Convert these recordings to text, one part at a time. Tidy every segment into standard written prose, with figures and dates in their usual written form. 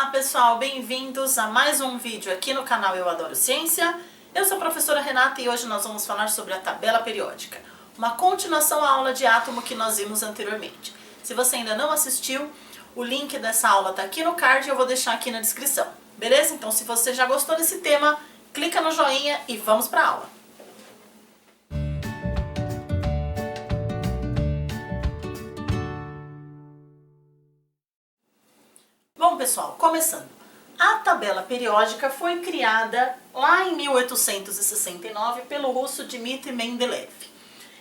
Olá pessoal, bem-vindos a mais um vídeo aqui no canal Eu Adoro Ciência. Eu sou a professora Renata e hoje nós vamos falar sobre a tabela periódica, uma continuação à aula de átomo que nós vimos anteriormente. Se você ainda não assistiu, o link dessa aula está aqui no card e eu vou deixar aqui na descrição, beleza? Então se você já gostou desse tema, clica no joinha e vamos para a aula. Bom pessoal, começando. A tabela periódica foi criada lá em 1869 pelo russo Dmitri Mendeleev.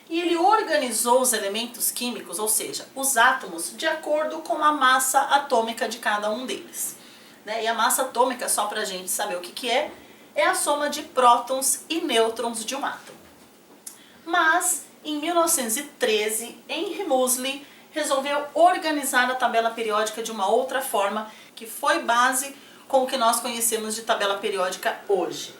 E ele organizou os elementos químicos, ou seja, os átomos, de acordo com a massa atômica de cada um deles. E a massa atômica, só para a gente saber o que é a soma de prótons e nêutrons de um átomo. Mas, em 1913, Henry Moseley resolveu organizar a tabela periódica de uma outra forma, que foi base com o que nós conhecemos de tabela periódica hoje.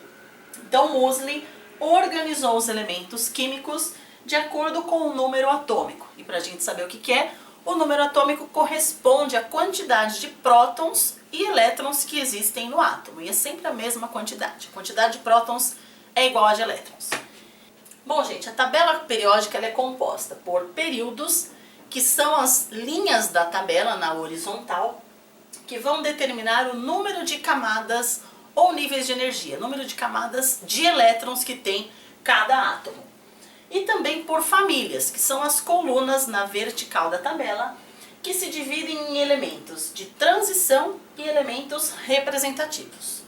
Então Moseley organizou os elementos químicos de acordo com o número atômico. E para a gente saber o que é, o número atômico corresponde à quantidade de prótons e elétrons que existem no átomo. E é sempre a mesma quantidade. A quantidade de prótons é igual à de elétrons. Bom, gente, a tabela periódica ela é composta por períodos, que são as linhas da tabela na horizontal, que vão determinar o número de camadas ou níveis de energia, número de camadas de elétrons que tem cada átomo. E também por famílias, que são as colunas na vertical da tabela, que se dividem em elementos de transição e elementos representativos.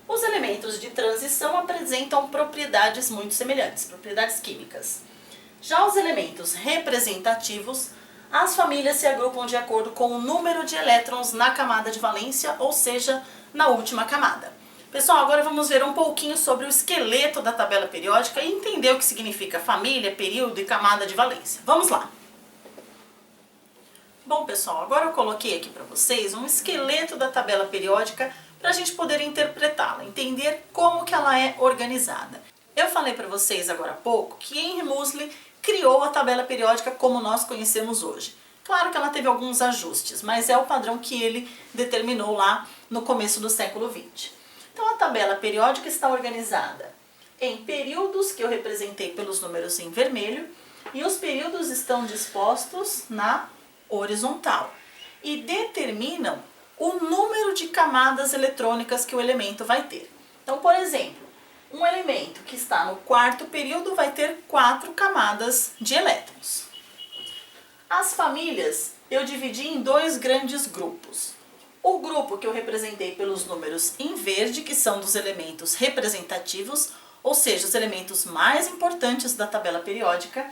Os elementos de transição apresentam propriedades muito semelhantes, propriedades químicas. Já os elementos representativos, as famílias se agrupam de acordo com o número de elétrons na camada de valência, ou seja, na última camada. Pessoal, agora vamos ver um pouquinho sobre o esqueleto da tabela periódica e entender o que significa família, período e camada de valência. Vamos lá! Bom, pessoal, agora eu coloquei aqui para vocês um esqueleto da tabela periódica para a gente poder interpretá-la, entender como que ela é organizada. Eu falei para vocês agora há pouco que Henry Moseley criou a tabela periódica como nós conhecemos hoje. Claro que ela teve alguns ajustes, mas é o padrão que ele determinou lá no começo do século XX. Então a tabela periódica está organizada em períodos, que eu representei pelos números em vermelho, e os períodos estão dispostos na horizontal e determinam o número de camadas eletrônicas que o elemento vai ter. Então, por exemplo, um elemento que está no quarto período vai ter 4 camadas de elétrons. As famílias eu dividi em 2 grandes grupos. O grupo que eu representei pelos números em verde, que são dos elementos representativos, ou seja, os elementos mais importantes da tabela periódica,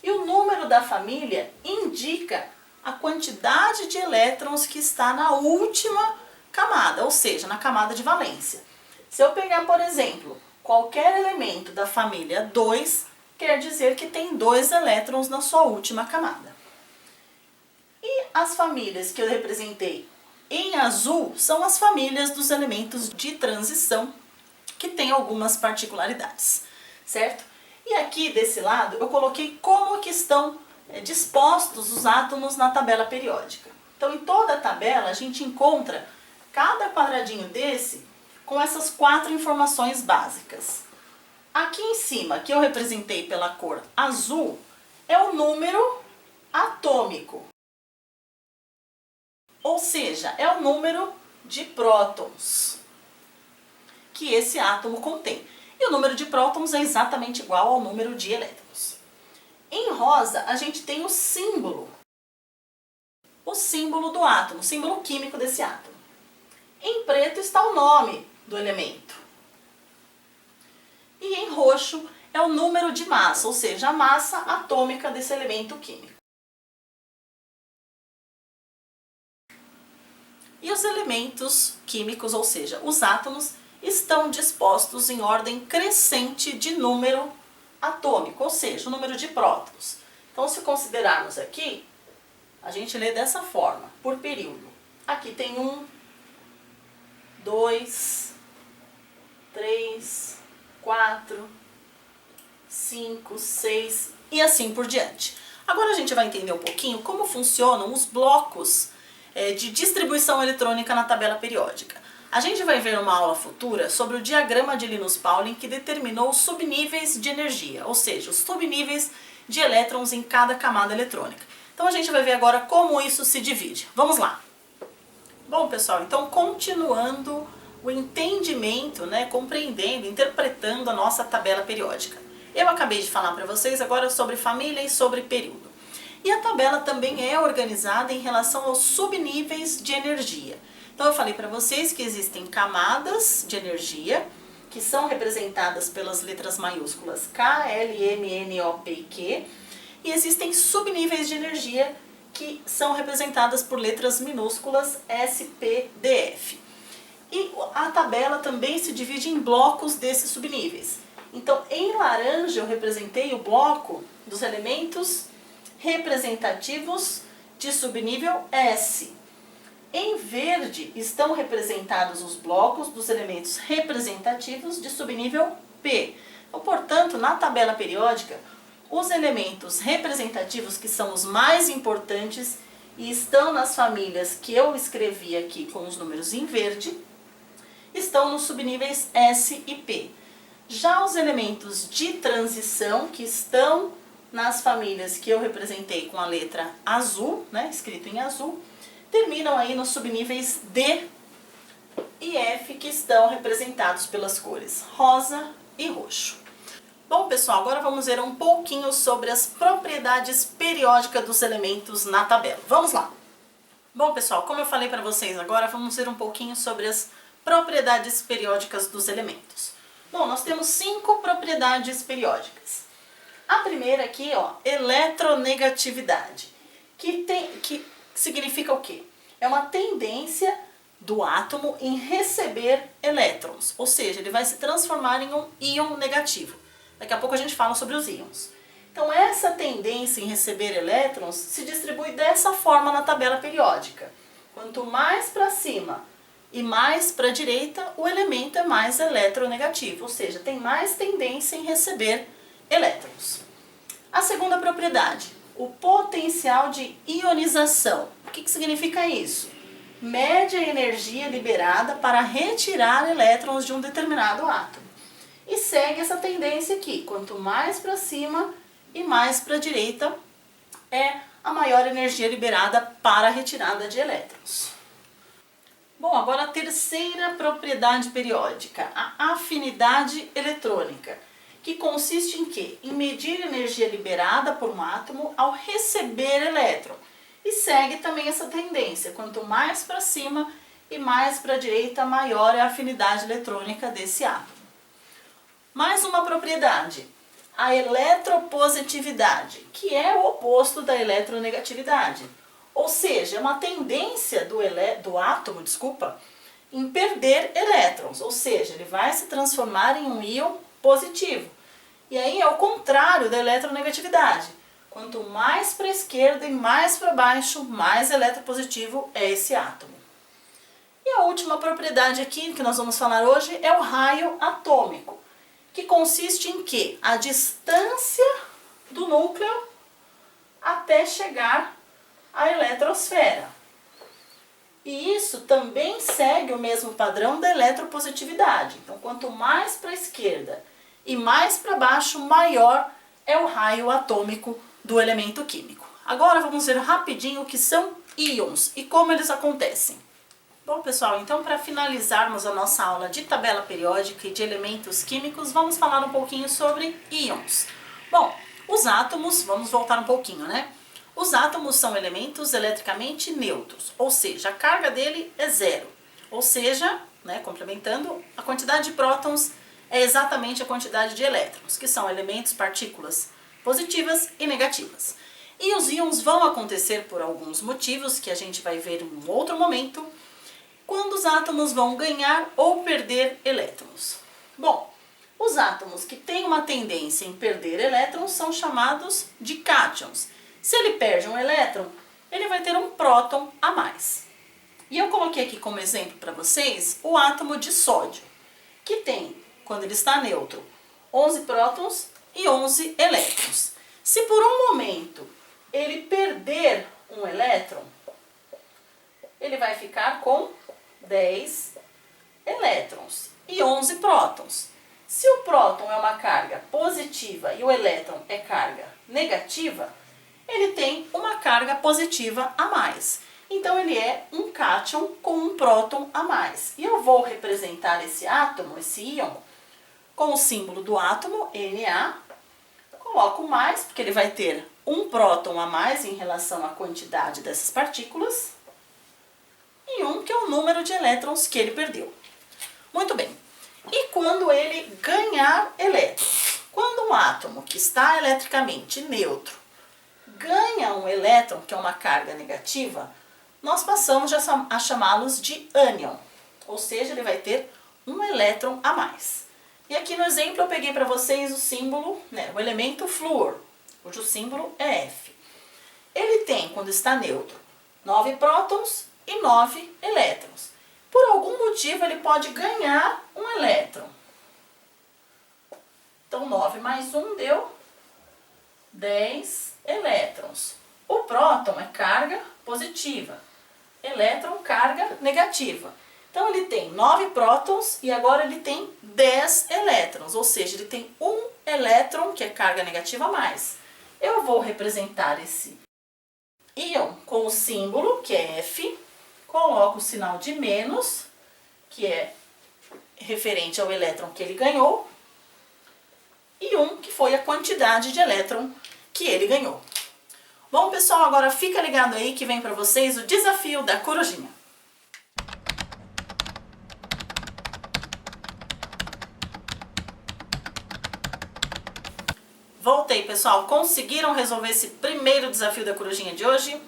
e o número da família indica a quantidade de elétrons que está na última camada, ou seja, na camada de valência. Se eu pegar, por exemplo, qualquer elemento da família 2, quer dizer que tem 2 elétrons na sua última camada. E as famílias que eu representei em azul são as famílias dos elementos de transição, que tem algumas particularidades, certo? E aqui desse lado eu coloquei como que estão dispostos os átomos na tabela periódica. Então em toda a tabela a gente encontra cada quadradinho desse com essas 4 informações básicas. Aqui em cima, que eu representei pela cor azul, é o número atômico. Ou seja, é o número de prótons que esse átomo contém. E o número de prótons é exatamente igual ao número de elétrons. Em rosa, a gente tem o símbolo do átomo, o símbolo químico desse átomo. Em preto está o nome do elemento. E em roxo é o número de massa, ou seja, a massa atômica desse elemento químico. E os elementos químicos, ou seja, os átomos, estão dispostos em ordem crescente de número atômico, ou seja, o número de prótons. Então, se considerarmos aqui, a gente lê dessa forma, por período. Aqui tem 1, 2, 3, 4, 5, 6 e assim por diante. Agora a gente vai entender um pouquinho como funcionam os blocos de distribuição eletrônica na tabela periódica. A gente vai ver uma aula futura sobre o diagrama de Linus Pauling que determinou os subníveis de energia, ou seja, os subníveis de elétrons em cada camada eletrônica. Então a gente vai ver agora como isso se divide. Vamos lá! Bom, pessoal, então continuando o entendimento, compreendendo, interpretando a nossa tabela periódica. Eu acabei de falar para vocês agora sobre família e sobre período. E a tabela também é organizada em relação aos subníveis de energia. Então eu falei para vocês que existem camadas de energia, que são representadas pelas letras maiúsculas K, L, M, N, O, P e Q, e existem subníveis de energia que são representadas por letras minúsculas S, P, D, F. E a tabela também se divide em blocos desses subníveis. Então em laranja eu representei o bloco dos elementos representativos de subnível S. Em verde estão representados os blocos dos elementos representativos de subnível P. Então, portanto, na tabela periódica, os elementos representativos, que são os mais importantes e estão nas famílias que eu escrevi aqui com os números em verde, estão nos subníveis S e P. Já os elementos de transição, que estão nas famílias que eu representei com a letra azul, escrito em azul, terminam aí nos subníveis D e F, que estão representados pelas cores rosa e roxo. Bom, pessoal, agora vamos ver um pouquinho sobre as propriedades periódicas dos elementos na tabela. Vamos lá! Bom, pessoal, como eu falei para vocês agora, vamos ver um pouquinho sobre as propriedades periódicas dos elementos. Bom, nós temos 5 propriedades periódicas. A primeira aqui, eletronegatividade, que significa o quê? É uma tendência do átomo em receber elétrons, ou seja, ele vai se transformar em um íon negativo. Daqui a pouco a gente fala sobre os íons. Então essa tendência em receber elétrons se distribui dessa forma na tabela periódica. Quanto mais para cima e mais para a direita, o elemento é mais eletronegativo, ou seja, tem mais tendência em receber elétrons. A segunda propriedade, o potencial de ionização. O que significa isso? Mede a energia liberada para retirar elétrons de um determinado átomo. E segue essa tendência aqui, quanto mais para cima e mais para a direita é a maior energia liberada para a retirada de elétrons. Bom, agora a terceira propriedade periódica, a afinidade eletrônica, que consiste em quê? Em medir a energia liberada por um átomo ao receber elétron. E segue também essa tendência, quanto mais para cima e mais para a direita, maior é a afinidade eletrônica desse átomo. Mais uma propriedade, a eletropositividade, que é o oposto da eletronegatividade. Ou seja, é uma tendência do átomo, em perder elétrons, ou seja, ele vai se transformar em um íon positivo. E aí é o contrário da eletronegatividade. Quanto mais para a esquerda e mais para baixo, mais eletropositivo é esse átomo. E a última propriedade aqui que nós vamos falar hoje é o raio atômico, que consiste em quê? A distância do núcleo até chegar à eletrosfera. E isso também segue o mesmo padrão da eletropositividade. Então, quanto mais para a esquerda e mais para baixo, maior é o raio atômico do elemento químico. Agora vamos ver rapidinho o que são íons e como eles acontecem. Bom, pessoal, então para finalizarmos a nossa aula de tabela periódica e de elementos químicos, vamos falar um pouquinho sobre íons. Bom, os átomos, vamos voltar um pouquinho, Os átomos são elementos eletricamente neutros, ou seja, a carga dele é zero. Ou seja, complementando, a quantidade de prótons é exatamente a quantidade de elétrons, que são elementos, partículas positivas e negativas. E os íons vão acontecer por alguns motivos que a gente vai ver em um outro momento, quando os átomos vão ganhar ou perder elétrons. Bom, os átomos que têm uma tendência em perder elétrons são chamados de cátions. Se ele perde um elétron, ele vai ter um próton a mais. E eu coloquei aqui como exemplo para vocês o átomo de sódio, que tem, quando ele está neutro, 11 prótons e 11 elétrons. Se por um momento ele perder um elétron, ele vai ficar com 10 elétrons e 11 prótons. Se o próton é uma carga positiva e o elétron é carga negativa, ele tem uma carga positiva a mais. Então ele é um cátion com um próton a mais. E eu vou representar esse átomo, esse íon, com o símbolo do átomo, Na. Coloco mais, porque ele vai ter um próton a mais em relação à quantidade dessas partículas. E que é o número de elétrons que ele perdeu. Muito bem. E quando ele ganhar elétrons? Quando um átomo que está eletricamente neutro ganha um elétron, que é uma carga negativa, nós passamos a chamá-los de ânion. Ou seja, ele vai ter um elétron a mais. E aqui no exemplo eu peguei para vocês o símbolo, o elemento flúor, cujo símbolo é F. Ele tem, quando está neutro, 9 prótons e 9 elétrons. Por algum motivo ele pode ganhar um elétron. Então 9 mais 1 deu 10 elétrons. O próton é carga positiva, elétron carga negativa. Então ele tem 9 prótons e agora ele tem 10 elétrons, ou seja, ele tem um elétron, que é carga negativa a mais. Eu vou representar esse íon com o símbolo, que é F, coloco o sinal de menos, que é referente ao elétron que ele ganhou, e que foi a quantidade de elétron que ele ganhou. Bom, pessoal, agora fica ligado aí que vem para vocês o desafio da corujinha. Voltei, pessoal. Conseguiram resolver esse primeiro desafio da corujinha de hoje?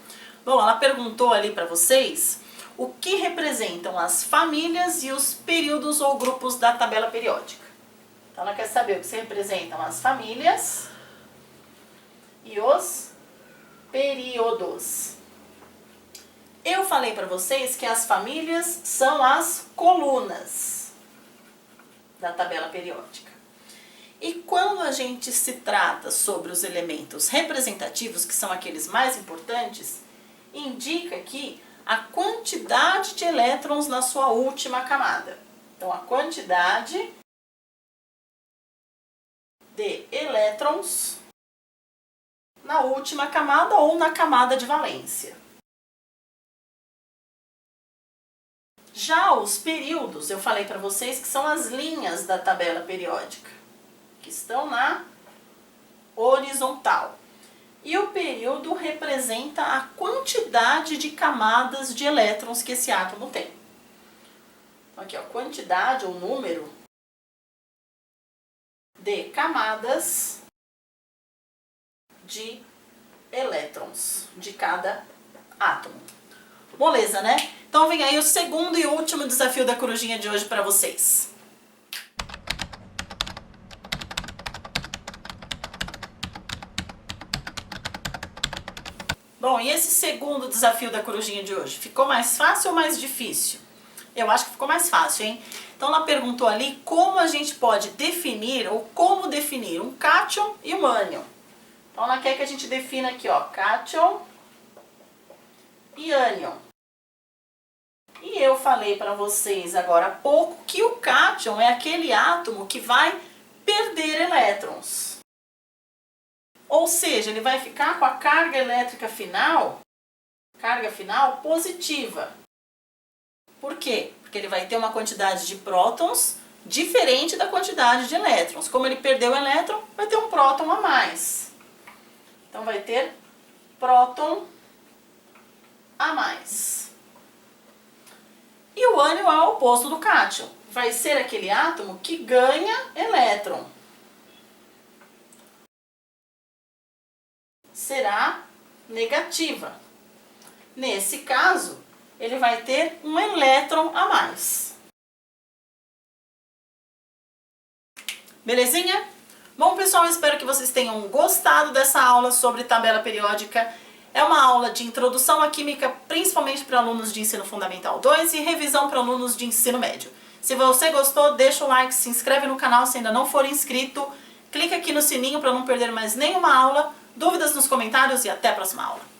Bom, ela perguntou ali para vocês o que representam as famílias e os períodos ou grupos da tabela periódica. Então, ela quer saber o que se representam as famílias e os períodos. Eu falei para vocês que as famílias são as colunas da tabela periódica. E quando a gente se trata sobre os elementos representativos, que são aqueles mais importantes, indica aqui a quantidade de elétrons na sua última camada. Então, a quantidade de elétrons na última camada ou na camada de valência. Já os períodos, eu falei para vocês que são as linhas da tabela periódica, que estão na horizontal. E o período representa a quantidade de camadas de elétrons que esse átomo tem. Então, aqui, ó, quantidade ou número de camadas de elétrons de cada átomo. Moleza, né? Então vem aí o segundo e último desafio da corujinha de hoje para vocês. Bom, e esse segundo desafio da corujinha de hoje? Ficou mais fácil ou mais difícil? Eu acho que ficou mais fácil, hein? Então ela perguntou ali como a gente pode definir ou como definir um cátion e um ânion. Então ela quer que a gente defina aqui, ó, cátion e ânion. E eu falei para vocês agora há pouco que o cátion é aquele átomo que vai perder elétrons. Ou seja, ele vai ficar com a carga elétrica final, positiva. Por quê? Porque ele vai ter uma quantidade de prótons diferente da quantidade de elétrons. Como ele perdeu o elétron, vai ter um próton a mais. Então vai ter próton a mais. E o ânion é o oposto do cátion. Vai ser aquele átomo que ganha elétron. Será negativa. Nesse caso, ele vai ter um elétron a mais. Belezinha? Bom, pessoal, espero que vocês tenham gostado dessa aula sobre tabela periódica. É uma aula de introdução à química, principalmente para alunos de ensino fundamental 2 e revisão para alunos de ensino médio. Se você gostou, deixa o like, se inscreve no canal se ainda não for inscrito, clica aqui no sininho para não perder mais nenhuma aula. Dúvidas nos comentários e até a próxima aula.